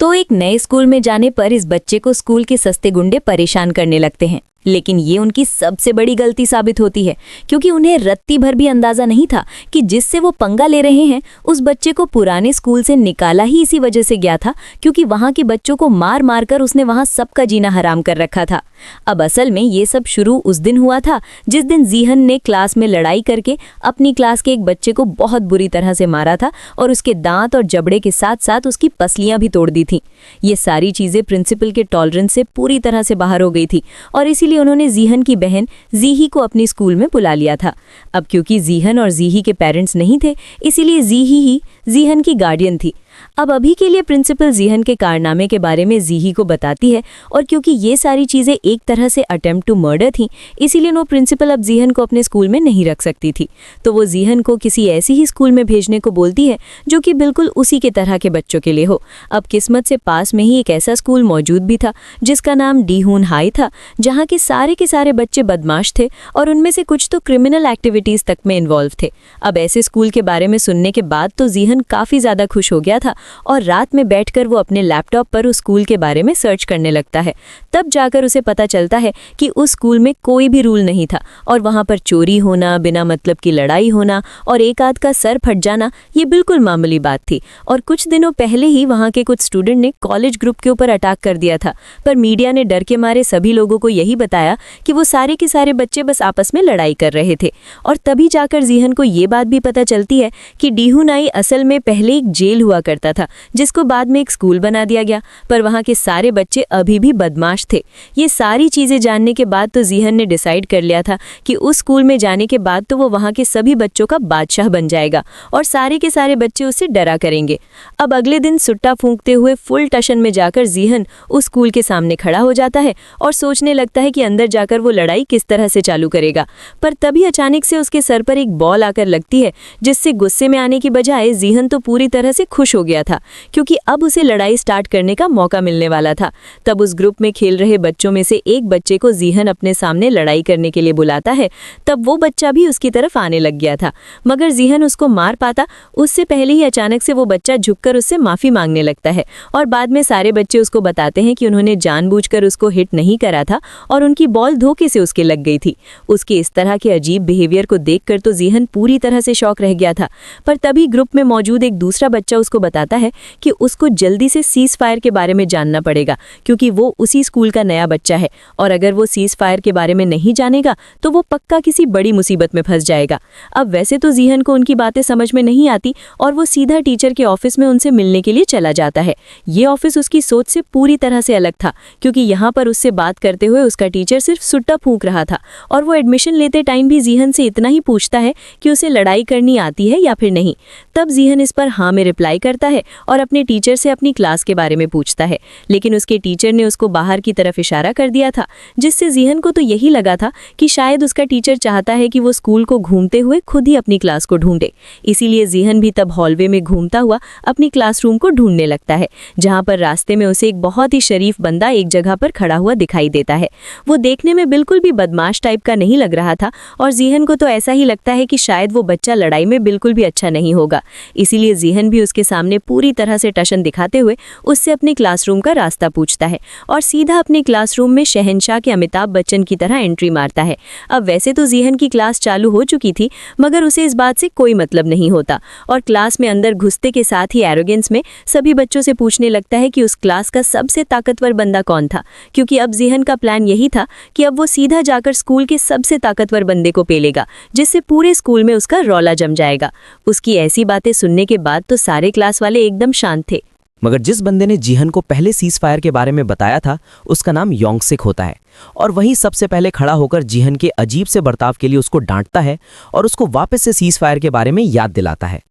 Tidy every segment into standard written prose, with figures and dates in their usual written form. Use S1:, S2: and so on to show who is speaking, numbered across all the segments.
S1: तो एक नए स्कूल में जाने पर इस बच्चे को स्कूल के सस्ते गुंडे परेशान करने लगते हैं। लेकिन ये उनकी सबसे बड़ी गलती साबित होती है, क्योंकि उन्हें रत्ती भर भी अंदाजा नहीं था कि जिससे वो पंगा ले रहे हैं उस बच्चे को पुराने स्कूल से निकाला ही इसी वजह से गया था, क्योंकि वहां के बच्चों को मार मार कर उसने वहां सबका जीना हराम कर रखा था। अब असल में ये सब शुरू उस दिन हुआ था जिस दिन जीहन ने क्लास में लड़ाई करके अपनी क्लास के एक बच्चे को बहुत बुरी तरह से मारा था और उसके दांत और जबड़े के साथ साथ उसकी पसलियां भी तोड़ दी थीं। ये सारी चीजें प्रिंसिपल के टॉलरेंस से पूरी तरह से बाहर हो गई थी और इसीलिए उन्होंने जीहन की बहन जीही को अपनी स्कूल में बुला लिया था। अब क्योंकि जीहन और जीही के पेरेंट्स नहीं थे, इसीलिए जीही ही जीहन की गार्डियन थी। अब अभी के लिए प्रिंसिपल जीहन के कारनामे के बारे में जीही को बताती है और क्योंकि ये सारी चीज़ें एक तरह से अटेम्प्ट टू मर्डर थीं, इसीलिए वो प्रिंसिपल अब जीहन को अपने स्कूल में नहीं रख सकती थी। तो वो जीहन को किसी ऐसी ही स्कूल में भेजने को बोलती है जो कि बिल्कुल उसी के तरह के बच्चों के लिए हो। अब किस्मत से पास में ही एक ऐसा स्कूल मौजूद भी था जिसका नाम डीहून हाई था, जहाँ के सारे बच्चे बदमाश थे और उनमें से कुछ तो क्रिमिनल एक्टिविटीज़ तक में इन्वॉल्व थे। अब ऐसे स्कूल के बारे में सुनने के बाद तो जीहन काफ़ी ज़्यादा खुश हो गया था और रात में बैठकर वो अपने लैपटॉप पर उस स्कूल के बारे में सर्च करने लगता है। तब जाकर उसे पता चलता है कि उस स्कूल में कोई भी रूल नहीं था और वहाँ पर चोरी होना, बिना मतलब की लड़ाई होना और एक आध का सर फट जाना ये बिल्कुल मामूली बात थी। और कुछ दिनों पहले ही वहाँ के कुछ स्टूडेंट ने कॉलेज ग्रुप के ऊपर अटैक कर दिया था, पर मीडिया ने डर के मारे सभी लोगों को यही बताया कि वो सारे के सारे बच्चे बस आपस में लड़ाई कर रहे थे। और तभी जाकर जीहन को ये बात भी पता चलती है कि डीहूनाई असल में पहले एक जेल हुआ करता था जिसको बाद में एक स्कूल बना दिया गया, पर वहाँ के सारे बच्चे अभी भी बदमाश थे। ये सारी चीज़ें जानने के बाद तो जीहन ने डिसाइड कर लिया था कि उस स्कूल में जाने के बाद तो वो वहाँ के सभी बच्चों का बादशाह बन जाएगा और सारे के सारे बच्चे उससे डरा करेंगे। अब अगले दिन सुट्टा फूंकते हुए फुल टशन में जाकर जीहन उस स्कूल के सामने खड़ा हो जाता है और सोचने लगता है कि अंदर जाकर वो लड़ाई किस तरह से चालू करेगा। पर तभी अचानक से उसके सर पर एक बॉल आकर लगती है, जिससे गुस्से में आने की बजाय जीहन तो पूरी तरह से खुश हो गया था, क्योंकि अब उसे लड़ाई स्टार्ट करने का मौका मिलने वाला था। तब उस ग्रुप में खेल रहे बच्चों में से एक बच्चे को जीहन अपने सामने लड़ाई करने के लिए बुलाता है। तब वो बच्चा भी उसकी तरफ आने लग गया था, मगर जीहन उसको मार पाता उससे पहले ही अचानक से वो बच्चा झुककर उससे माफी मांगने लगता है और बाद में सारे बच्चे उसको बताते हैं कि उन्होंने जानबूझकर उसको हिट नहीं करा था और उनकी बॉल धोखे से उसके लग गई थी। उसके इस तरह के अजीब बिहेवियर को देखकर तो जीहन पूरी तरह से शॉक रह गया था। पर तभी ग्रुप में मौजूद एक दूसरा बच्चा उसको बताता है कि उसको जल्दी से सीज फायर के बारे में जानना पड़ेगा, क्योंकि वो उसी स्कूल का नया बच्चा है और अगर वो सीज फायर के बारे में नहीं जानेगा तो वो पक्का किसी बड़ी मुसीबत में फंस जाएगा। अब वैसे तो जीहन को उनकी बातें समझ में नहीं आती और वो सीधा टीचर के ऑफिस में उनसे मिलने के लिए चला जाता है। ये ऑफिस उसकी सोच से पूरी तरह से अलग था, क्योंकि यहाँ पर उससे बात करते हुए उसका टीचर सिर्फ सुट्टा फूंक रहा था और वो एडमिशन लेते टाइम भी जीहन से इतना ही पूछता है कि उसे लड़ाई करनी आती है या फिर नहीं। तब जीहन इस पर हाँ में रिप्लाई करता है और अपने टीचर से अपनी क्लास के बारे में पूछता है, लेकिन उसके टीचर ने उसको बाहर की तरफ इशारा कर दिया था, जिससे जीहन को तो यही लगा था कि शायद उसका टीचर चाहता है कि वो स्कूल को घूमते हुए खुद ही अपनी क्लास को ढूंढे। इसीलिए जीहन भी तब हॉलवे में घूमता हुआ अपनी क्लासरूम को ढूंढने लगता है, जहां पर रास्ते में उसे एक बहुत ही शरीफ बंदा एक जगह पर खड़ा हुआ दिखाई देता है। वो देखने में बिल्कुल भी बदमाश टाइप का नहीं लग रहा था और जीहन को तो ऐसा ही लगता है कि शायद वो बच्चा लड़ाई में बिल्कुल भी अच्छा नहीं होगा। इसीलिए जीहन भी उसके सामने पूरी तरह से टशन दिखाते हुए उससे अपने क्लासरूम का रास्ता पूछता है और सीधा अपने क्लासरूम में शहंशाह के अमिताभ बच्चन की तरह एंट्री मारता है। अब वैसे तो जीहन की क्लास चालू हो चुकी थी, मगर उसे इस बात से कोई मतलब नहीं होता और क्लास में अंदर घुसते के साथ ही एरोगेंस में सभी बच्चों से पूछने लगता है कि उस क्लास का सबसे ताकतवर बंदा कौन था, क्योंकि अब जीहन का प्लान यही था कि अब वो सीधा जाकर स्कूल के सबसे ताकतवर बंदे को पेलेगा, जिससे पूरे स्कूल में उसका रौला जम जाएगा। उसकी ऐसी बातें सुनने के बाद तो सारे क्लास वाले एकदम शांत थे।
S2: मगर जिस बंदे ने जीहन को पहले सीज फायर के बारे में बताया था उसका नाम योंगसिक होता है और वही सबसे पहले खड़ा होकर जीहन के अजीब से बर्ताव के लिए उसको डांटता है और उसको वापस से सीज फायर के बारे में याद दिलाता है।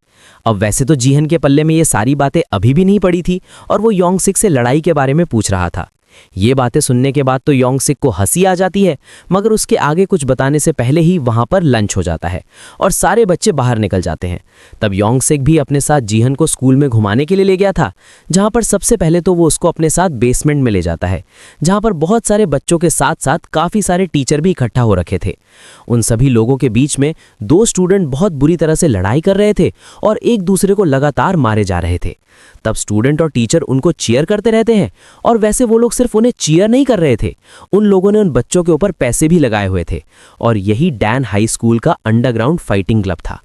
S2: अब वैसे तो जीहन के पल्ले में ये सारी बातें अभी भी नहीं पड़ी थी और वो योंगसिक से लड़ाई के बारे में पूछ रहा था, ये बातें सुनने के बाद तो योंगसिक को हंसी आ जाती है, मगर उसके आगे कुछ बताने से पहले ही वहां पर लंच हो जाता है और सारे बच्चे बाहर निकल जाते हैं। तब योंगसिक भी अपने साथ जीहन को स्कूल में घुमाने के लिए ले गया था, जहां पर सबसे पहले तो वो उसको अपने साथ बेसमेंट में ले जाता है, जहां पर बहुत सारे बच्चों के साथ साथ काफी सारे टीचर भी इकट्ठा हो रखे थे। उन सभी लोगों के बीच में दो स्टूडेंट बहुत बुरी तरह से लड़ाई कर रहे थे और एक दूसरे को लगातार मारे जा रहे थे। तब स्टूडेंट और टीचर उनको चीयर करते रहते हैं, और वैसे वो लोग सिर्फ उन्हें चीयर नहीं कर रहे थे, उन लोगों ने उन बच्चों के ऊपर पैसे भी लगाए हुए थे। और यही डैन हाई स्कूल का अंडरग्राउंड फाइटिंग क्लब था।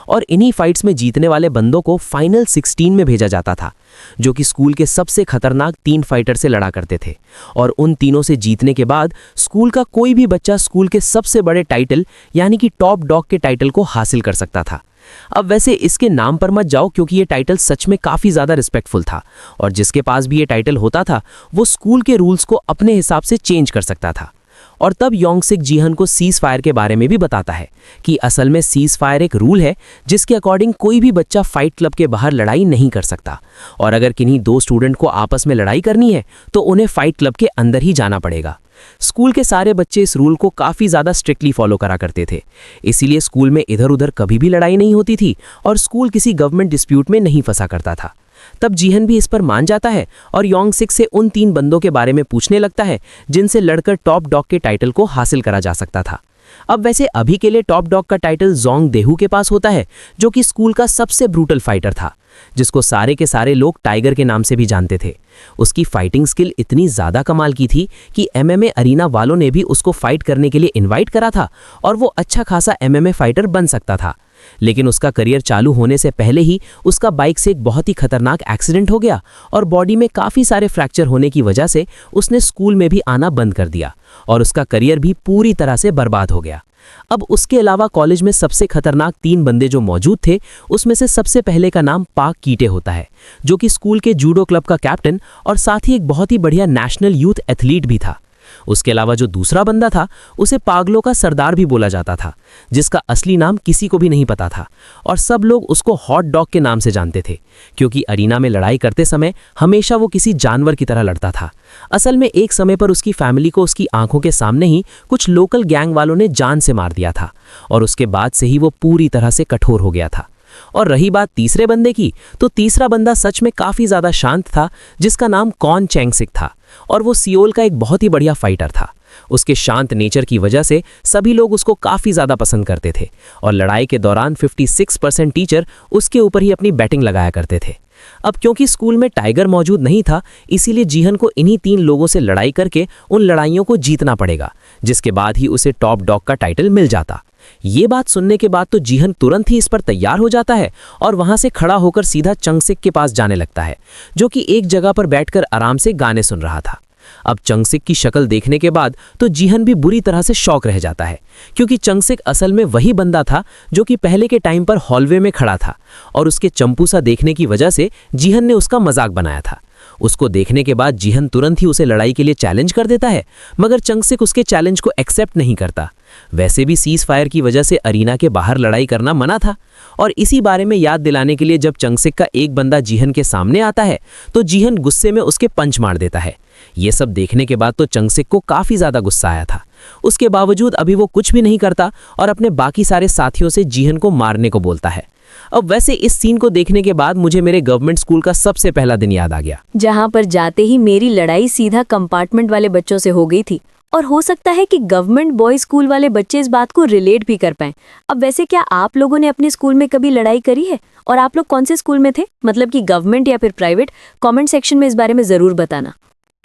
S2: और इन्हीं फाइट्स में जीतने वाले बंदों को फाइनल 16 में भेजा जाता था, जो कि स्कूल के सबसे खतरनाक 3 फाइटर से लड़ा करते थे। और उन तीनों से जीतने के बाद स्कूल का कोई भी बच्चा स्कूल के सबसे बड़े टाइटल यानी कि टॉप डॉग के टाइटल को हासिल कर सकता था। अब वैसे इसके नाम पर मत जाओ, क्योंकि ये टाइटल सच में काफ़ी ज़्यादा रिस्पेक्टफुल था, और जिसके पास भी ये टाइटल होता था वो स्कूल के रूल्स को अपने हिसाब से चेंज कर सकता था। और तब योंगसिक जीहन को सीज फायर के बारे में भी बताता है कि असल में सीज फायर एक रूल है जिसके अकॉर्डिंग कोई भी बच्चा फाइट क्लब के बाहर लड़ाई नहीं कर सकता, और अगर किन्हीं 2 स्टूडेंट को आपस में लड़ाई करनी है तो उन्हें फाइट क्लब के अंदर ही जाना पड़ेगा। स्कूल के सारे बच्चे इस रूल को काफ़ी ज़्यादा स्ट्रिक्टली फॉलो करा करते थे, इसीलिए स्कूल में इधर उधर कभी भी लड़ाई नहीं होती थी और स्कूल किसी गवर्नमेंट डिस्प्यूट में नहीं फंसा करता था। तब जीहन भी इस पर मान जाता है और योंगसिक से उन 3 बंदों के बारे में पूछने लगता है जिनसे लड़कर टॉप डॉग के टाइटल को हासिल करा जा सकता था। अब वैसे अभी के लिए टॉप डॉग का टाइटल जोंग देहू के पास होता है, जो कि स्कूल का सबसे ब्रूटल फाइटर था, जिसको सारे के सारे लोग टाइगर के नाम से भी जानते थे। उसकी फाइटिंग स्किल इतनी ज़्यादा कमाल की थी कि एमएमए अरीना वालों ने भी उसको फाइट करने के लिए इनवाइट करा था और वो अच्छा खासा एमएमए फाइटर बन सकता था। लेकिन उसका करियर चालू होने से पहले ही उसका बाइक से एक बहुत ही खतरनाक एक्सीडेंट हो गया और बॉडी में काफ़ी सारे फ्रैक्चर होने की वजह से उसने स्कूल में भी आना बंद कर दिया और उसका करियर भी पूरी तरह से बर्बाद हो गया। अब उसके अलावा कॉलेज में सबसे खतरनाक 3 बंदे जो मौजूद थे, उसमें से सबसे पहले का नाम पाक कीटे होता है, जो कि स्कूल के जूडो क्लब का कैप्टन और साथ ही एक बहुत ही बढ़िया नेशनल यूथ एथलीट भी था। उसके अलावा जो दूसरा बंदा था उसे पागलों का सरदार भी बोला जाता था, जिसका असली नाम किसी को भी नहीं पता था और सब लोग उसको हॉट डॉग के नाम से जानते थे, क्योंकि अरीना में लड़ाई करते समय हमेशा वो किसी जानवर की तरह लड़ता था। असल में एक समय पर उसकी फैमिली को उसकी आंखों के सामने ही कुछ लोकल गैंग वालों ने जान से मार दिया था और उसके बाद से ही वो पूरी तरह से कठोर हो गया था। और रही बात तीसरे बंदे की, तो तीसरा बंदा सच में काफ़ी ज़्यादा शांत था, जिसका नाम कॉन चैंगसिक था और वो सियोल का एक बहुत ही बढ़िया फाइटर था। उसके शांत नेचर की वजह से सभी लोग उसको काफ़ी ज़्यादा पसंद करते थे और लड़ाई के दौरान 56% टीचर उसके ऊपर ही अपनी बैटिंग लगाया करते थे। अब क्योंकि स्कूल में टाइगर मौजूद नहीं था, इसीलिए जीहन को इन्हीं 3 लोगों से लड़ाई करके उन लड़ाइयों को जीतना पड़ेगा, जिसके बाद ही उसे टॉप डॉग का टाइटल मिल जाता। ये बात सुनने के बाद तो जीहन तुरंत ही इस पर तैयार हो जाता है और वहां से खड़ा होकर सीधा चंगसिक के पास जाने लगता है, जो कि एक जगह पर बैठकर आराम से गाने सुन रहा था। अब चंगसिक की शक्ल देखने के बाद तो जीहन भी बुरी तरह से शॉक रह जाता है, क्योंकि चंगसिक असल में वही बंदा था जो कि पहले के टाइम पर हॉलवे में खड़ा था और उसके चंपूसा देखने की वजह से जीहन ने उसका मजाक बनाया था। उसको देखने के बाद जीहन तुरंत ही उसे लड़ाई के लिए चैलेंज कर देता है, मगर चंगसिक उसके चैलेंज को एक्सेप्ट नहीं करता। वैसे भी सीज फायर की वजह से अरीना के बाहर लड़ाई करना मना था और इसी बारे में याद दिलाने के लिए जब चंगसिक का एक बंदा जीहन के सामने आता है तो जीहन गुस्से में उसके पंच मार देता है। ये सब देखने के बाद तो चंगसिक को काफ़ी ज़्यादा गुस्सा आया था। उसके बावजूद अभी वो कुछ भी नहीं करता और अपने बाकी सारे साथियों से जीहन को मारने को बोलता है। अब वैसे इस सीन को देखने के बाद मुझे मेरे गवर्नमेंट स्कूल का सबसे पहला दिन याद आ गया,
S1: जहां पर जाते ही मेरी लड़ाई सीधा कंपार्टमेंट वाले बच्चों से हो गई थी और हो सकता है कि गवर्नमेंट बॉयज स्कूल वाले बच्चे इस बात को रिलेट भी कर पाएं। अब वैसे क्या आप लोगों ने अपने स्कूल में कभी लड़ाई करी है और आप लोग कौन से स्कूल में थे, मतलब कि गवर्नमेंट या फिर प्राइवेट? कमेंट सेक्शन में इस बारे में ज़रूर बताना।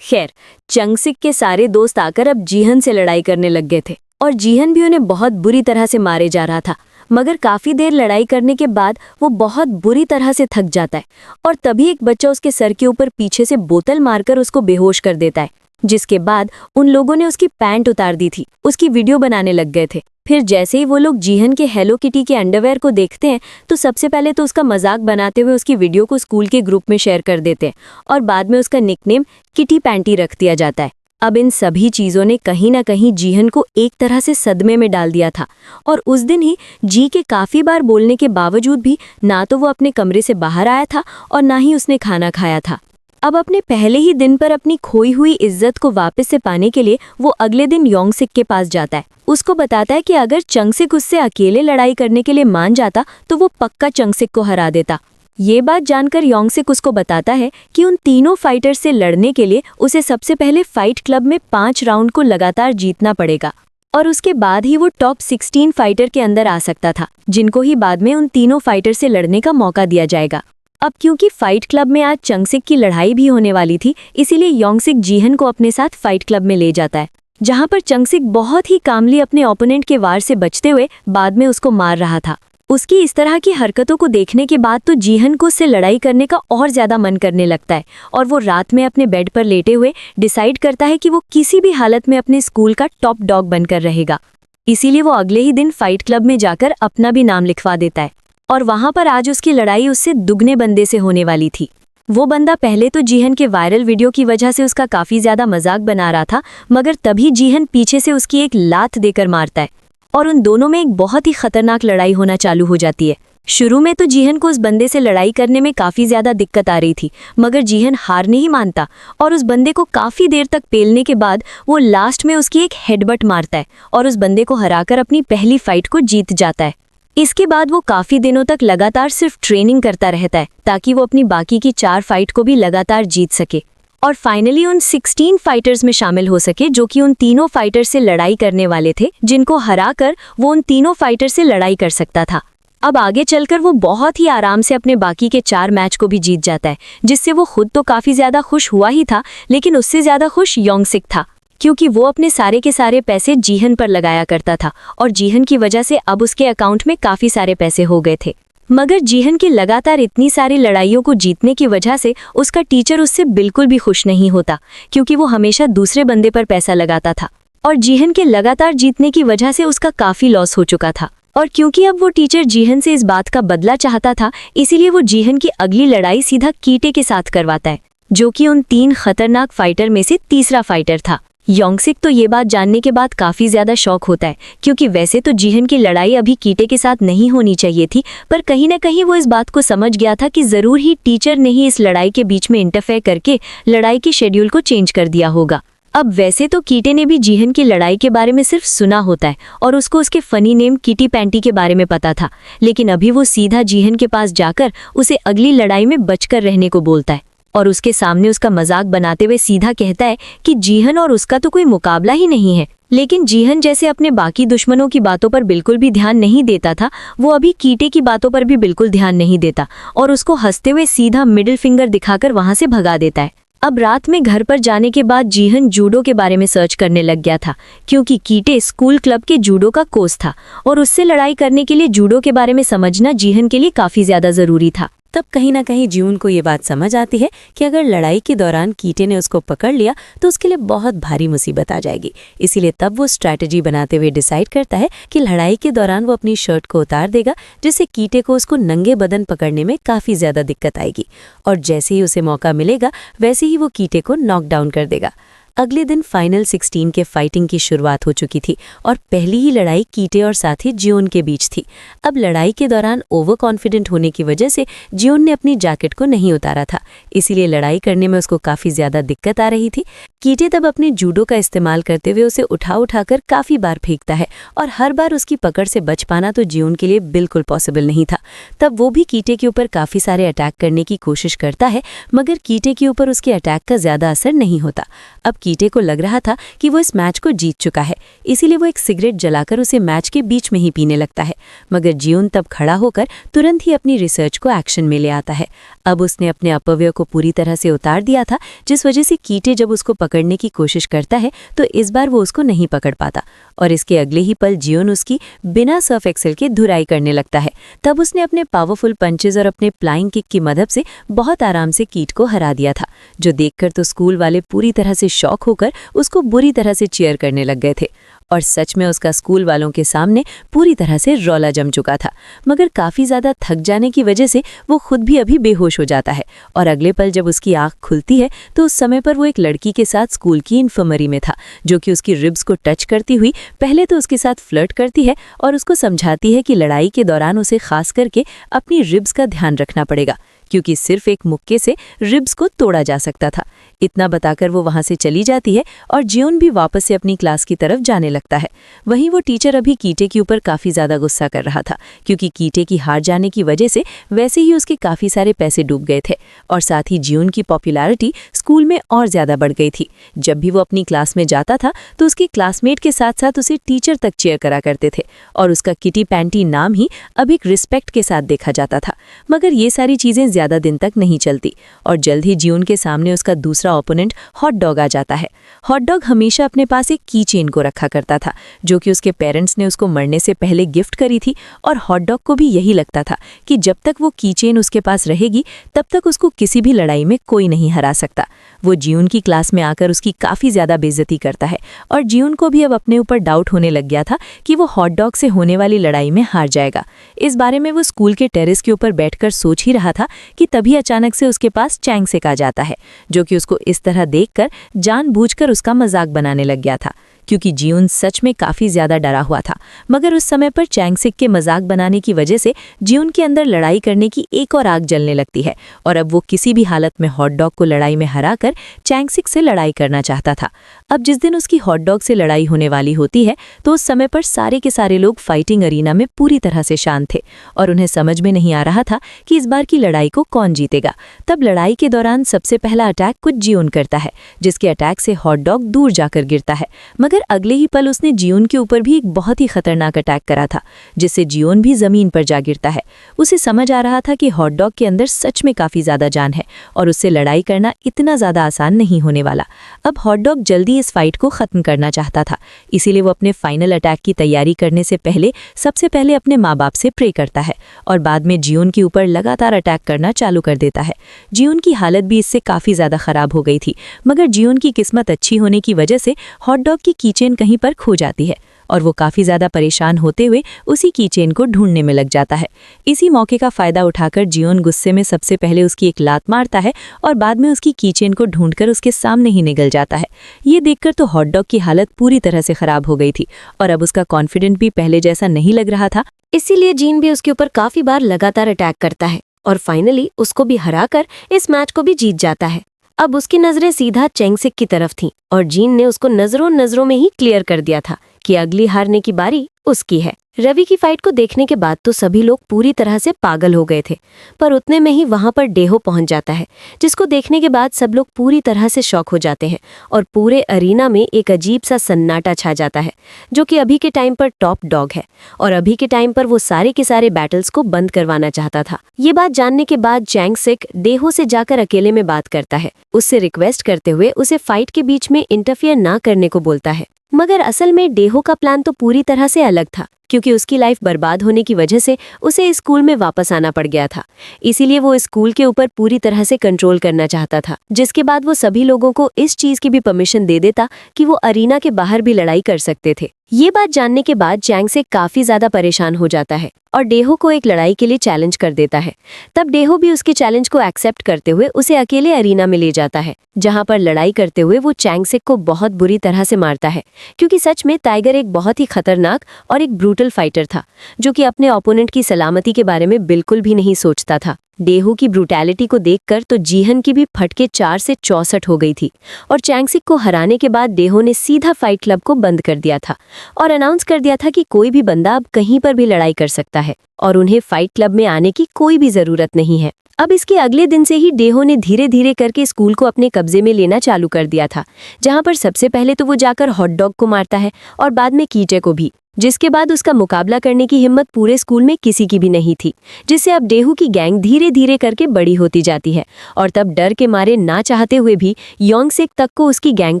S1: खैर, चंगसिक के सारे दोस्त आकर अब जीहन से लड़ाई करने लग गए थे और जीहन भी उन्हें बहुत बुरी तरह से मारे जा रहा था, मगर काफ़ी देर लड़ाई करने के बाद वो बहुत बुरी तरह से थक जाता है और तभी एक बच्चा उसके सर के ऊपर पीछे से बोतल मारकर उसको बेहोश कर देता है, जिसके बाद उन लोगों ने उसकी पैंट उतार दी थी, उसकी वीडियो बनाने लग गए थे। फिर जैसे ही वो लोग जीहन के हेलो किटी के अंडरवेयर को देखते हैं तो सबसे पहले तो उसका मजाक बनाते हुए उसकी वीडियो को स्कूल के ग्रुप में शेयर कर देते हैं और बाद में उसका निकनेम किटी पैंटी रख दिया जाता है। अब इन सभी चीज़ों ने कहीं ना कहीं जीहन को एक तरह से सदमे में डाल दिया था और उस दिन ही जी के काफ़ी बार बोलने के बावजूद भी ना तो वो अपने कमरे से बाहर आया था और ना ही उसने खाना खाया था। अब अपने पहले ही दिन पर अपनी खोई हुई इज्जत को वापस से पाने के लिए वो अगले दिन योंगसिक के पास जाता है। उसको बताता है कि अगर चंगसिक उससे अकेले लड़ाई करने के लिए मान जाता तो वो पक्का चंगसिक को हरा देता। ये बात जानकर योंगसिक उसको बताता है कि उन तीनों फाइटर से लड़ने के लिए उसे सबसे पहले फाइट क्लब में 5 राउंड को लगातार जीतना पड़ेगा और उसके बाद ही वो टॉप 16 फाइटर के अंदर आ सकता था, जिनको ही बाद में उन तीनों फाइटर से लड़ने का मौका दिया जाएगा। अब क्योंकि फाइट क्लब में आज चंगसिक की लड़ाई भी होने वाली थी, इसीलिए योंगसिक जीहन को अपने साथ फाइट क्लब में ले जाता है, जहां पर चंगसिक बहुत ही कामली अपने ओपोनेंट के वार से बचते हुए बाद में उसको मार रहा था। उसकी इस तरह की हरकतों को देखने के बाद तो जीहन को उससे लड़ाई करने का और ज्यादा मन करने लगता है और वो रात में अपने बेड पर लेटे हुए डिसाइड करता है कि वो किसी भी हालत में अपने स्कूल का टॉप डॉग बनकर रहेगा। इसीलिए वो अगले ही दिन फाइट क्लब में जाकर अपना भी नाम लिखवा देता है और वहां पर आज उसकी लड़ाई उससे दुगने बंदे से होने वाली थी। वो बंदा पहले तो जीहन के वायरल वीडियो की वजह से उसका काफी ज्यादा मजाक बना रहा था, मगर तभी जीहन पीछे से उसकी एक लात देकर मारता है और उन दोनों में एक बहुत ही खतरनाक लड़ाई होना चालू हो जाती है। शुरू में तो जीहन को उस बंदे से लड़ाई करने में काफी ज्यादा दिक्कत आ रही थी, मगर जीहन हार नहीं मानता और उस बंदे को काफी देर तक पेलने के बाद वो लास्ट में उसकी एक हेडबट मारता है और उस बंदे को हराकर अपनी पहली फाइट को जीत जाता है। इसके बाद वो काफी दिनों तक लगातार सिर्फ ट्रेनिंग करता रहता है ताकि वो अपनी बाकी की 4 फाइट को भी लगातार जीत सके और फाइनली उन 16 फाइटर्स में शामिल हो सके, जो कि उन तीनों फाइटर से लड़ाई करने वाले थे, जिनको हराकर वो उन तीनों फाइटर से लड़ाई कर सकता था। अब आगे चलकर वो बहुत ही आराम से अपने बाकी के 4 मैच को भी जीत जाता है, जिससे वो खुद तो काफी ज्यादा खुश हुआ ही था, लेकिन उससे ज्यादा खुश योंगसिक था, क्योंकि वो अपने सारे के सारे पैसे जीहन पर लगाया करता था और जीहन की वजह से अब उसके अकाउंट में काफी सारे पैसे हो गए थे। मगर जीहन की लगातार इतनी सारी लड़ाइयों को जीतने की वजह से उसका टीचर उससे बिल्कुल भी खुश नहीं होता, क्योंकि वो हमेशा दूसरे बंदे पर पैसा लगाता था और जीहन के लगातार जीतने की वजह से उसका काफी लॉस हो चुका था। और क्योंकि अब वो टीचर जीहन से इस बात का बदला चाहता था, इसीलिए वो जीहन की अगली लड़ाई सीधा कीटे के साथ करवाता है, जो कि उन 3 खतरनाक फाइटर में से तीसरा फाइटर था। योंगसिक तो ये बात जानने के बाद काफी ज्यादा शॉक होता है, क्योंकि वैसे तो जीहन की लड़ाई अभी कीटे के साथ नहीं होनी चाहिए थी, पर कहीं ना कहीं वो इस बात को समझ गया था कि जरूर ही टीचर ने ही इस लड़ाई के बीच में इंटरफेयर करके लड़ाई के शेड्यूल को चेंज कर दिया होगा। अब वैसे तो कीटे ने भी जीहन की लड़ाई के बारे में सिर्फ सुना होता है और उसको उसके फनी नेम किटी पैंटी के बारे में पता था, लेकिन अभी वो सीधा जीहन के पास जाकर उसे अगली लड़ाई में बचकर रहने को बोलता है और उसके सामने उसका मजाक बनाते हुए सीधा कहता है कि जीहन और उसका तो कोई मुकाबला ही नहीं है। लेकिन जीहन जैसे अपने बाकी दुश्मनों की बातों पर बिल्कुल भी ध्यान नहीं देता था, वो अभी कीटे की बातों पर भी बिल्कुल ध्यान नहीं देता और उसको हंसते हुए सीधा मिडिल फिंगर दिखाकर वहां से भगा देता है। अब रात में घर पर जाने के बाद जीहन जूडो के बारे में सर्च करने लग गया था, क्योंकि कीटे स्कूल क्लब के जूडो का कोच था और उससे लड़ाई करने के लिए जूडो के बारे में समझना जीहन के लिए काफी ज्यादा जरूरी था।
S3: तब कहीं ना कहीं जीवन को ये बात समझ आती है कि अगर लड़ाई के दौरान कीटे ने उसको पकड़ लिया तो उसके लिए बहुत भारी मुसीबत आ जाएगी। इसीलिए तब वो स्ट्रैटेजी बनाते हुए डिसाइड करता है कि लड़ाई के दौरान वो अपनी शर्ट को उतार देगा, जिससे कीटे को उसको नंगे बदन पकड़ने में काफ़ी ज़्यादा दिक्कत आएगी और जैसे ही उसे मौका मिलेगा वैसे ही वो कीटे को नॉकडाउन कर देगा। अगले दिन फाइनल 16 के फाइटिंग की शुरुआत हो चुकी थी और पहली ही लड़ाई कीटे और साथी जियोन के बीच थी। अब लड़ाई के दौरान ओवर कॉन्फिडेंट होने की वजह से जियोन ने अपनी जैकेट को नहीं उतारा था, इसीलिए लड़ाई करने में उसको काफ़ी ज़्यादा दिक्कत आ रही थी। कीटे तब अपने जूडो का इस्तेमाल करते हुए उसे उठाकर काफ़ी बार फेंकता है और हर बार उसकी पकड़ से बच पाना तो जियोन के लिए बिल्कुल पॉसिबल नहीं था। तब वो भी कीटे के ऊपर काफ़ी सारे अटैक करने की कोशिश करता है, मगर कीटे के ऊपर उसके अटैक का ज़्यादा असर नहीं होता। अब कीटे को लग रहा था कि वो इस मैच को जीत चुका है, इसीलिए वो एक सिगरेट जलाकर उसे मैच के बीच में ही पीने लगता है, मगर जियोन तब खड़ा होकर तुरंत ही अपनी रिसर्च को एक्शन में ले आता है। अब उसने अपने अपव्यय को पूरी तरह से उतार दिया था, जिस वजह से कीटे जब उसको पकड़ने की कोशिश करता है तो इस बार वो उसको नहीं पकड़ पाता और इसके अगले ही पल जियोन उसकी बिना सर्फ एक्सेल के धुराई करने लगता है। तब उसने अपने पावरफुल पंचेज और अपने फ्लाइंग किक की मदद से बहुत आराम से कीट को हरा दिया था, जो देखकर तो स्कूल वाले पूरी तरह से शॉक होकर उसको बुरी तरह से चीयर करने लग गए थे और सच में उसका स्कूल वालों के सामने पूरी तरह से रौला जम चुका था। मगर काफ़ी ज़्यादा थक जाने की वजह से वो खुद भी अभी बेहोश हो जाता है और अगले पल जब उसकी आंख खुलती है तो उस समय पर वो एक लड़की के साथ स्कूल की इन्फर्मरी में था, जो कि उसकी रिब्स को टच करती हुई पहले तो उसके साथ फ्लर्ट करती है और उसको समझाती है कि लड़ाई के दौरान उसे खास करके अपनी रिब्स का ध्यान रखना पड़ेगा, क्योंकि सिर्फ एक मुक्के से रिब्स को तोड़ा जा सकता था। इतना बताकर वो वहां से चली जाती है और जियोन भी वापस से अपनी क्लास की तरफ जाने लगता है। वहीं वो टीचर अभी कीटे के ऊपर काफी ज्यादा गुस्सा कर रहा था, क्योंकि कीटे की हार जाने की वजह से वैसे ही उसके काफी सारे पैसे डूब गए थे और साथ ही जियोन की पॉपुलैरिटी स्कूल में और ज्यादा बढ़ गई थी। जब भी वो अपनी क्लास में जाता था तो उसके क्लासमेट के साथ साथ उसे टीचर तक चेयर करा करते थे और उसका किटी पैंटी नाम ही अब एक रिस्पेक्ट के साथ देखा जाता था। मगर ये सारी चीजें ज्यादा दिन तक नहीं चलती और जल्द ही जियोन के सामने उसका दूसरा ओपोनेंट हॉट डॉग आ जाता है। हॉट डॉग हमेशा अपने पास एक की चेन को रखा करता था, जो कि उसके पेरेंट्स ने उसको मरने से पहले गिफ्ट करी थी और हॉट डॉग को भी यही लगता था कि जब तक वो की चेन उसके पास रहेगी तब तक उसको किसी भी लड़ाई में कोई नहीं हरा सकता। वो जियोन की क्लास में आकर उसकी काफी ज्यादा बेइज्जती करता है और जियोन को भी अब अपने ऊपर डाउट होने लग गया था कि वो हॉट डॉग से होने वाली लड़ाई में हार जाएगा। इस बारे में वो स्कूल के टेरेस के ऊपर बैठकर सोच ही रहा था कि तभी अचानक से उसके पास चैंगसेक आ जाता है, जो कि उसको इस तरह देखकर जानबूझकर उसका मजाक बनाने लग गया था, क्योंकि जियोन सच में काफी ज्यादा डरा हुआ था। मगर उस समय पर चैंगसेक के मजाक बनाने की वजह से जियोन के अंदर लड़ाई करने की एक और आग जलने लगती है और अब वो किसी भी हालत में हॉट डॉग को लड़ाई में हराकर चैंगसेक से लड़ाई करना चाहता था। अब जिस दिन उसकी हॉट डॉग से लड़ाई होने वाली होती है तो उस समय पर सारे के सारे लोग फाइटिंग अरीना में पूरी तरह से शांत थे और उन्हें समझ में नहीं आ रहा था कि इस बार की लड़ाई को कौन जीतेगा। तब लड़ाई के दौरान सबसे पहला अटैक कुछ जियोन करता है, जिसके अटैक से हॉट डॉग दूर जाकर गिरता है। मगर अगले ही पल उसने जियोन के ऊपर भी एक बहुत ही खतरनाक अटैक करा था, जिससे जियोन भी जमीन पर जा गिरता है। उसे समझ आ रहा था कि हॉट डॉग के अंदर सच में काफी ज्यादा जान है और उससे लड़ाई करना इतना ज्यादा आसान नहीं होने वाला। अब हॉट डॉग जल्दी इस फाइट को खत्म करना चाहता था, इसीलिए वो अपने फाइनल अटैक की तैयारी करने से पहले सबसे पहले अपने माँ बाप से प्रे करता है और बाद में जियोन के ऊपर लगातार अटैक करना चालू कर देता है। जियोन की हालत भी इससे काफी ज्यादा खराब हो गई थी, मगर जियोन की किस्मत अच्छी होने की वजह से हॉट डॉग की कीचेन कहीं पर खो जाती है और वो काफी ज्यादा परेशान होते हुए उसी कीचेन को ढूंढने में लग जाता है। इसी मौके का फायदा उठाकर जियोन गुस्से में सबसे पहले उसकी एक लात मारता है और बाद में उसकी कीचेन को ढूंढकर उसके सामने ही निगल जाता है। ये देखकर तो हॉट डॉग की हालत पूरी तरह से खराब हो गई थी और अब उसका कॉन्फिडेंट भी पहले जैसा नहीं लग रहा था।
S4: इसीलिए जीन भी उसके ऊपर काफी बार लगातार अटैक करता है और फाइनली उसको भी हराकर इस मैच को भी जीत जाता है। अब उसकी नजरें सीधा चैंगसेक की तरफ थीं और जीन ने उसको नजरों में ही क्लियर कर दिया था कि अगली हारने की बारी उसकी है। रवि की फाइट को देखने के बाद तो सभी लोग पूरी तरह से पागल हो गए थे, पर उतने में ही वहां पर डेहो पहुंच जाता है, जिसको देखने के बाद सब लोग पूरी तरह से शॉक हो जाते हैं और पूरे अरीना में एक अजीब सा सन्नाटा छा जाता है, जो कि अभी के टाइम पर टॉप डॉग है और अभी के टाइम पर वो सारे के सारे बैटल्स को बंद करवाना चाहता था। ये बात जानने के बाद चैंगसेक डेहो से जाकर अकेले में बात करता है, उससे रिक्वेस्ट करते हुए उसे फाइट के बीच में इंटरफियर ना करने को बोलता है। मगर असल में डेहो का प्लान तो पूरी तरह से अलग था, क्योंकि उसकी लाइफ बर्बाद होने की वजह से उसे स्कूल में वापस आना पड़ गया था। इसीलिए वो स्कूल के ऊपर पूरी तरह से कंट्रोल करना चाहता था, जिसके बाद वो सभी लोगों को इस चीज की भी परमिशन दे देता कि वो अरीना के बाहर भी लड़ाई कर सकते थे। ये बात जानने के बाद चैंगसेक काफी ज्यादा परेशान हो जाता है और डेहो को एक लड़ाई के लिए चैलेंज कर देता है। तब डेहो भी उसके चैलेंज को एक्सेप्ट करते हुए उसे अकेले अरीना में ले जाता है, जहां पर लड़ाई करते हुए वो चैंगसेक को बहुत बुरी तरह से मारता है, क्योंकि सच में टाइगर एक बहुत ही खतरनाक और एक ब्रूटल फाइटर था, जो कि अपने ओपोनेंट की सलामती के बारे में बिल्कुल भी नहीं सोचता था। डेहो की ब्रूटैलिटी को देखकर तो जीहन की भी फटके 4 से 64 हो गई थी और चैंगसेक को हराने के बाद डेहो ने सीधा फाइट क्लब को बंद कर दिया था और अनाउंस कर दिया था कि कोई भी बंदा अब कहीं पर भी लड़ाई कर सकता है और उन्हें फाइट क्लब में आने की कोई भी जरूरत नहीं है। अब इसके अगले दिन से ही डेहो ने धीरे धीरे करके स्कूल को अपने कब्जे में लेना चालू कर दिया था, जहां पर सबसे पहले तो वो जाकर हॉट डॉग को मारता है और बाद में कीटे को भी, जिसके बाद उसका मुकाबला करने की हिम्मत पूरे स्कूल में किसी की भी नहीं थी, जिससे अब डेहू की गैंग धीरे धीरे करके बड़ी होती जाती है और तब डर के मारे ना चाहते हुए भी योंगसेक तक को उसकी गैंग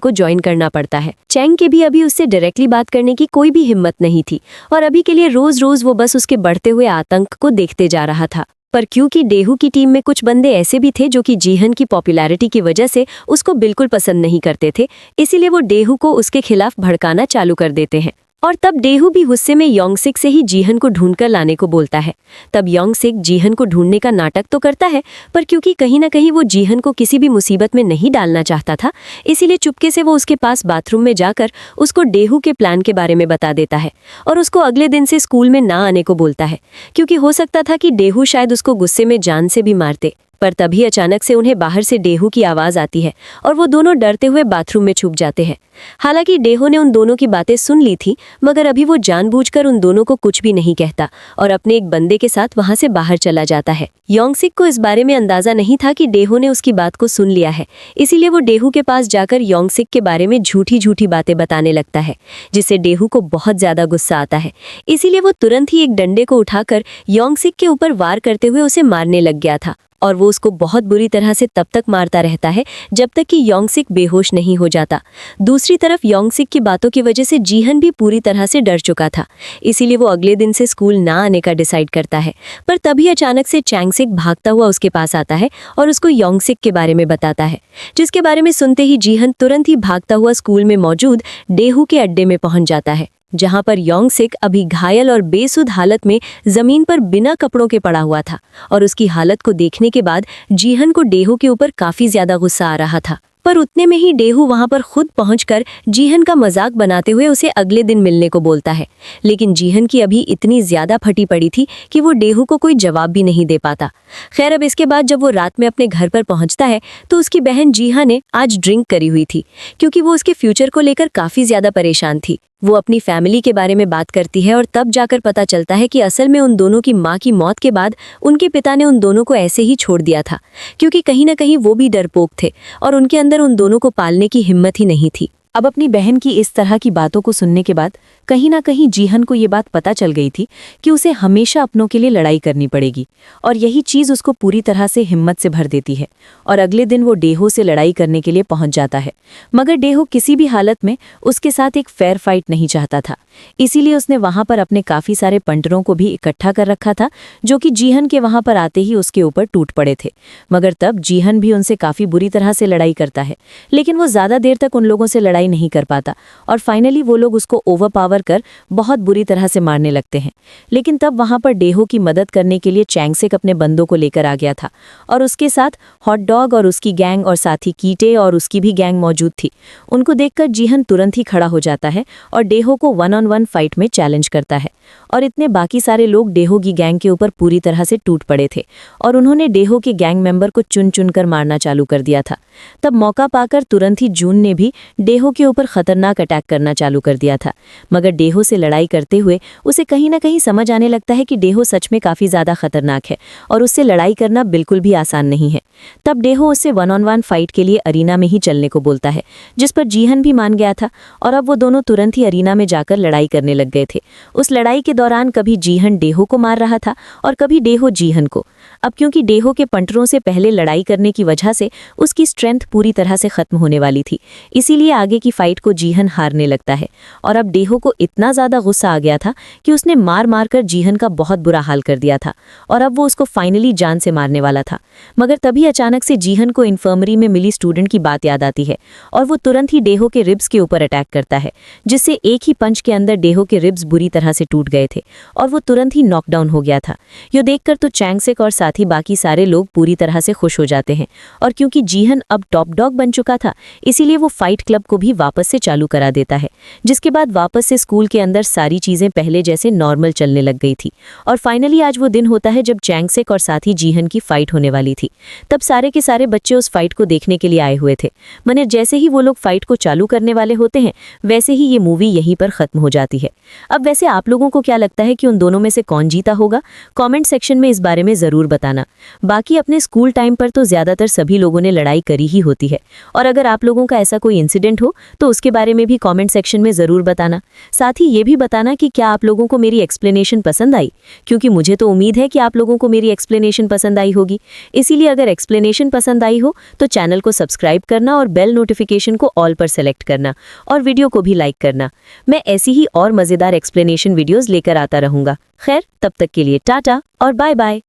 S4: को ज्वाइन करना पड़ता है। चैंग के भी अभी उससे डायरेक्टली बात करने की कोई भी हिम्मत नहीं थी और अभी के लिए रोज रोज वो बस उसके बढ़ते हुए आतंक को देखते जा रहा था। पर क्योंकि डेहू की टीम में कुछ बंदे ऐसे भी थे जो कि जीहन की पॉपुलैरिटी की वजह से उसको बिल्कुल पसंद नहीं करते थे, इसीलिए वो डेहू को उसके खिलाफ भड़काना चालू कर देते हैं और तब डेहू भी गुस्से में योंगसेक से ही जीहन को ढूंढकर लाने को बोलता है। तब योंगसेक जीहन को ढूंढने का नाटक तो करता है, पर क्योंकि कहीं ना कहीं वो जीहन को किसी भी मुसीबत में नहीं डालना चाहता था, इसीलिए चुपके से वो उसके पास बाथरूम में जाकर उसको डेहू के प्लान के बारे में बता देता है और उसको अगले दिन से स्कूल में ना आने को बोलता है, क्योंकि हो सकता था कि डेहू शायद उसको गुस्से में जान से भी मारते। पर तभी अचानक से उन्हें बाहर से डेहू की आवाज आती है और वो दोनों डरते हुए बाथरूम में छुप जाते हैं। हालांकि डेहू ने उन दोनों की बातें सुन ली थी, मगर अभी वो जानबूझकर उन दोनों को कुछ भी नहीं कहता और अपने एक बंदे के साथ वहां से बाहर चला जाता है। योंगसिक को इस बारे में अंदाजा नहीं था कि डेहू ने उसकी बात को सुन लिया है, इसीलिए वो डेहू के पास जाकर योंगसिक के बारे में झूठी झूठी बातें बताने लगता है, जिससे डेहू को बहुत ज्यादा गुस्सा आता है। इसीलिए वो तुरंत ही एक डंडे को उठाकर योंगसिक के ऊपर वार करते हुए उसे मारने लग गया था और वो उसको बहुत बुरी तरह से तब तक मारता रहता है जब तक कि योंगसिक बेहोश नहीं हो जाता। दूसरी तरफ योंगसिक की बातों की वजह से जीहन भी पूरी तरह से डर चुका था, इसीलिए वो अगले दिन से स्कूल ना आने का डिसाइड करता है। पर तभी अचानक से चैंगसिक भागता हुआ उसके पास आता है और उसको योंगसिक के बारे में बताता है, जिसके बारे में सुनते ही जीहन तुरंत ही भागता हुआ स्कूल में मौजूद डेहू के अड्डे में पहुंच जाता है, जहां पर योंगसिक अभी घायल और बेसुध हालत में जमीन पर बिना कपड़ों के पड़ा हुआ था और उसकी हालत को देखने के बाद जीहन को डेहू के ऊपर काफी ज्यादा गुस्सा आ रहा था। पर उतने में ही डेहू वहां पर खुद पहुंचकर जीहन का मजाक बनाते हुए उसे अगले दिन मिलने को बोलता है, लेकिन जीहन की अभी इतनी ज्यादा फटी पड़ी थी कि वो डेहू को कोई जवाब भी नहीं दे पाता। खैर, अब इसके बाद जब वो रात में अपने घर पर पहुंचता है तो उसकी बहन जीहा ने आज ड्रिंक करी हुई थी, क्योंकि वो उसके फ्यूचर को लेकर काफी ज्यादा परेशान थी। वो अपनी फैमिली के बारे में बात करती है और तब जाकर पता चलता है कि असल में उन दोनों की माँ की मौत के बाद उनके पिता ने उन दोनों को ऐसे ही छोड़ दिया था, क्योंकि कहीं ना कहीं वो भी डरपोक थे और उनके अंदर उन दोनों को पालने की हिम्मत ही नहीं थी।
S3: अब अपनी बहन की इस तरह की बातों को सुनने के बाद कहीं ना कहीं जीहन को ये बात पता चल गई थी कि उसे हमेशा अपनों के लिए लड़ाई करनी पड़ेगी, और यही चीज़ उसको पूरी तरह से हिम्मत से भर देती है। और अगले दिन वो डेहो से लड़ाई करने के लिए पहुंच जाता है, मगर डेहो किसी भी हालत में उसके साथ एक फेयर फाइट नहीं चाहता था। इसीलिए उसने वहां पर अपने काफ़ी सारे पंटरों को भी इकट्ठा कर रखा था, जो कि जीहन के वहां पर आते ही उसके ऊपर टूट पड़े थे। मगर तब जीहन भी उनसे काफ़ी बुरी तरह से लड़ाई करता है, लेकिन वो ज़्यादा देर तक उन लोगों से लड़ाई नहीं कर पाता और फाइनली वो लोग उसको ओवरपावर कर बहुत बुरी तरह से मारने लगते हैं। लेकिन तब वहां पर डेहो की मदद करने के लिए चैंगसिक अपने बंदों को लेकर आ गया था और उसके साथ हॉट डॉग और उसकी गैंग और साथ ही कीटे और उसकी भी गैंग मौजूद थी। उनको देखकर जीहन तुरंत ही खड़ा हो जाता है और डेहो को 1-on-1 फाइट में चैलेंज करता है, और इतने बाकी सारे लोग डेहो की गैंग के ऊपर पूरी तरह से टूट पड़े थे और उन्होंने डेहो के गैंग मेंबर को चुन चुन कर मारना चालू कर दिया था। तब मौका पाकर तुरंत ही जून ने भी डेहो के ऊपर खतरनाक अटैक करना चालू कर दिया था, मगर डेहो से लड़ाई करते हुए उसे कहीं ना कहीं समझ आने लगता है कि डेहो सच में काफ़ी ज़्यादा खतरनाक है और उससे लड़ाई करना बिल्कुल भी आसान नहीं है। तब डेहो उससे 1-on-1 फाइट के लिए अरीना में ही चलने को बोलता है, जिस पर जीहन भी मान गया था और अब वो दोनों तुरंत ही अरीना में जाकर लड़ाई करने लग गए थे। उस लड़ाई के दौरान कभी जीहन डेहो को मार रहा था और कभी डेहो जीहन को। अब क्योंकि डेहो के पंटरों से पहले लड़ाई करने की वजह से उसकी स्ट्रेंथ पूरी तरह से खत्म होने वाली थी, इसीलिए आगे की फाइट को जीहन हारने लगता है। और अब डेहो को इतना ज़्यादा गुस्सा आ गया था कि उसने मार मार कर जीहन का बहुत बुरा हाल कर दिया था और अब वो उसको फाइनली जान से मारने वाला था। मगर तभी अचानक से जीहन को इन्फर्मरी में मिली स्टूडेंट की बात याद आती है और वो तुरंत ही डेहो के रिब्स के ऊपर अटैक करता है, जिससे एक ही पंच के अंदर डेहो के रिब्स बुरी तरह से टूट गए थे और वो तुरंत ही नॉकडाउन हो गया था। ये देखकर तो चैंगसिक और साथ ही बाकी सारे लोग पूरी तरह से खुश हो जाते हैं, और क्योंकि जीहन अब टॉप डॉग बन चुका था इसीलिए वो फाइट क्लब को भी वापस से चालू करा देता है, जिसके बाद वापस से स्कूल के अंदर सारी चीजें पहले जैसे नॉर्मल चलने लग गई थी। और फाइनली आज वो दिन होता है जब चैंगसिक और साथ ही जीहन की फाइट होने वाली थी। तब सारे के सारे बच्चे उस फाइट को देखने के लिए आए हुए थे, मगर जैसे ही वो लोग फाइट को चालू करने वाले होते हैं वैसे ही ये मूवी यहीं पर खत्म हो जाती है। अब वैसे आप लोगों को क्या लगता है कि उन दोनों में से कौन जीता होगा? कमेंट सेक्शन में इस बारे में ज़रूर बताना। बाकी अपने स्कूल टाइम पर तो ज़्यादातर सभी लोगों ने लड़ाई करी ही होती है, और अगर आप लोगों का ऐसा कोई इंसिडेंट हो तो उसके बारे में भी कमेंट सेक्शन में ज़रूर बताना। साथ ही ये भी बताना कि क्या आप लोगों को मेरी एक्सप्लेनेशन पसंद आई, क्योंकि मुझे तो उम्मीद है कि आप लोगों को मेरी एक्सप्लेनेशन पसंद आई होगी। इसीलिए अगर एक्सप्लेनेशन पसंद आई हो तो चैनल को सब्सक्राइब करना और बेल नोटिफिकेशन को ऑल पर सेलेक्ट करना और वीडियो को भी लाइक करना। मैं ऐसी ही और मज़ेदार एक्सप्लेनेशन वीडियोज़ लेकर आता रहूँगा। खैर, तब तक के लिए टाटा और बाय बाय।